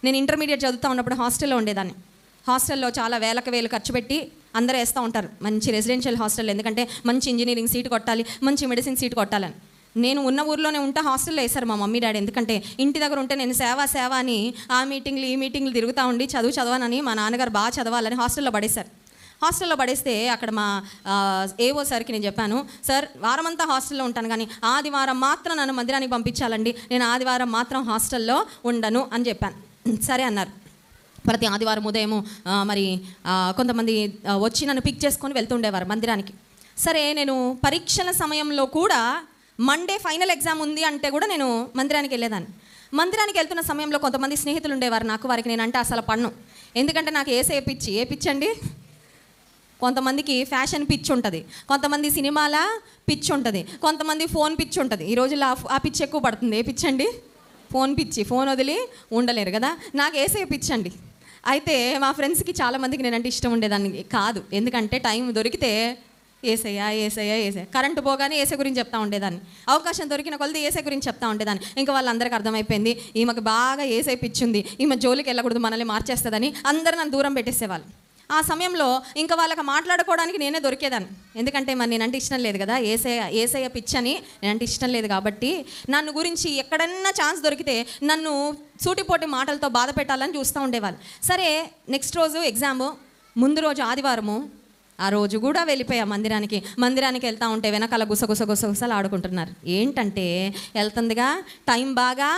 నేను ఇంటర్మీడియట్ చదువుతూ ఉన్నప్పుడు హాస్టల్లో ఉండేదాన్ని. హాస్టల్లో చాలా వేలకు వేలు ఖర్చు పెట్టి అందరూ వేస్తూ ఉంటారు మంచి రెసిడెన్షియల్ హాస్టల్, ఎందుకంటే మంచి ఇంజనీరింగ్ సీట్ కొట్టాలి, మంచి మెడిసిన్ సీట్ కొట్టాలని. నేను ఉన్న ఊర్లోనే ఉంటా, హాస్టల్లో వేశారు మా మమ్మీ డాడీ. ఎందుకంటే ఇంటి దగ్గర ఉంటే నేను సేవ అని ఆ మీటింగ్లు ఈ మీటింగ్లు తిరుగుతూ ఉండి చదవనని మా నాన్నగారు బాగా చదవాలని హాస్టల్లో పడేశారు. హాస్టల్లో పడేస్తే అక్కడ మా ఏవో సార్కి నేను చెప్పాను, సార్ వారమంతా హాస్టల్లో ఉంటాను కానీ ఆదివారం మాత్రం నన్ను మందిరానికి పంపించాలండి, నేను ఆదివారం మాత్రం హాస్టల్లో ఉండను అని చెప్పాను. సరే అన్నారు. ప్రతి ఆదివారం ఉదయము మరి కొంతమంది వచ్చి నన్ను పిక్ చేసుకొని వెళ్తుండేవారు మందిరానికి. సరే నేను పరీక్షల సమయంలో కూడా మండే ఫైనల్ ఎగ్జామ్ ఉంది అంటే కూడా నేను మందిరానికి వెళ్ళేదాన్ని. మందిరానికి వెళ్తున్న సమయంలో కొంతమంది స్నేహితులు ఉండేవారు నాకు, వారికి నేనంటే అసలు పన్ను. ఎందుకంటే నాకు ఏ పిచ్చి అండి. కొంతమందికి ఫ్యాషన్ పిచ్చి ఉంటుంది, కొంతమంది సినిమాల పిచ్చి ఉంటుంది, కొంతమంది ఫోన్ పిచ్చి ఉంటుంది. ఈ రోజుల్లో ఆ పిచ్చి ఎక్కువ పడుతుంది. ఏ పిచ్చి అండి? ఫోన్ పిచ్చి. ఫోన్ వదిలి ఉండలేరు కదా. నాకు ఏసే పిచ్చి అండి. అయితే మా ఫ్రెండ్స్కి చాలామందికి నేనంటే ఇష్టం ఉండేదాన్ని కాదు. ఎందుకంటే టైం దొరికితే ఏసయ్య కరెంటు పోగానే ఏసే గురించి చెప్తా ఉండేదాన్ని. అవకాశం దొరికిన కొలది ఏసే గురించి చెప్తా ఉండేదాన్ని. ఇంకా వాళ్ళందరికీ అర్థమైపోయింది ఈమెకు బాగా ఏసే పిచ్చుంది, ఈమె జోలికి వెళ్ళకూడదు, మనల్ని మార్చేస్తుందని అందరూ నన్ను దూరం పెట్టేసేవాళ్ళు. ఆ సమయంలో ఇంకా వాళ్ళకి మాట్లాడుకోవడానికి నేనే దొరికేదాన్ని. ఎందుకంటే మరి నేనంటే ఇష్టం లేదు కదా, ఏసయ్య పిచ్చని నేనంటే ఇష్టం లేదు కాబట్టి నన్ను గురించి ఎక్కడన్నా ఛాన్స్ దొరికితే నన్ను సూటిపోటి మాటలతో బాధ పెట్టాలని చూస్తూ ఉండేవాళ్ళు. సరే నెక్స్ట్ రోజు ఎగ్జాము, ముందు రోజు ఆదివారము, ఆ రోజు కూడా వెళ్ళిపోయా మందిరానికి వెళ్తూ ఉంటే వెనకాల గుసగుసలు ఆడుకుంటున్నారు. ఏంటంటే వెళ్తుందిగా టైం బాగా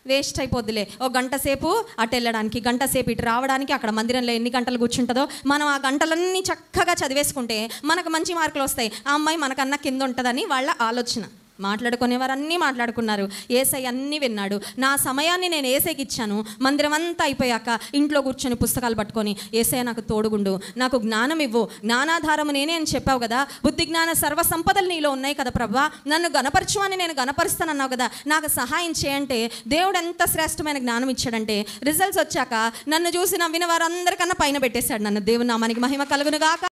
వేస్ట్ అయిపోద్దిలే, ఒక గంట సేపు అటు వెళ్ళడానికి, గంట సేపు ఇటు రావడానికి, అక్కడ మందిరంలో ఎన్ని గంటలు కూర్చుంటుందో మనం ఆ గంటలన్నీ చక్కగా చదివేసుకుంటే మనకు మంచి మార్కులు వస్తాయి, ఆ అమ్మాయి మనకన్నా కింద ఉంటుందని వాళ్ళ ఆలోచన. మాట్లాడుకునేవారు అన్నీ మాట్లాడుకున్నారు. ఏసై అన్నీ విన్నాడు. నా సమయాన్ని నేను ఏసైకి ఇచ్చాను. మందిరం అంతా అయిపోయాక ఇంట్లో కూర్చొని పుస్తకాలు పట్టుకొని, ఏసై నాకు తోడుగుండు, నాకు జ్ఞానం ఇవ్వు, జ్ఞానాధారము నేనే అని చెప్పావు కదా, బుద్ధి జ్ఞాన సర్వ సంపదలు నీలో ఉన్నాయి కదా ప్రభా, నన్ను గణపరచు అని నేను గణపరుస్తానన్నావు కదా, నాకు సహాయం చేయంటే దేవుడు ఎంత శ్రేష్టమైన జ్ఞానం ఇచ్చాడంటే రిజల్ట్స్ వచ్చాక నన్ను చూసి నవ్విన వారందరికన్నా పైన పెట్టేశాడు నన్ను. దేవుని నామానికి మహిమ కలుగునుగాక.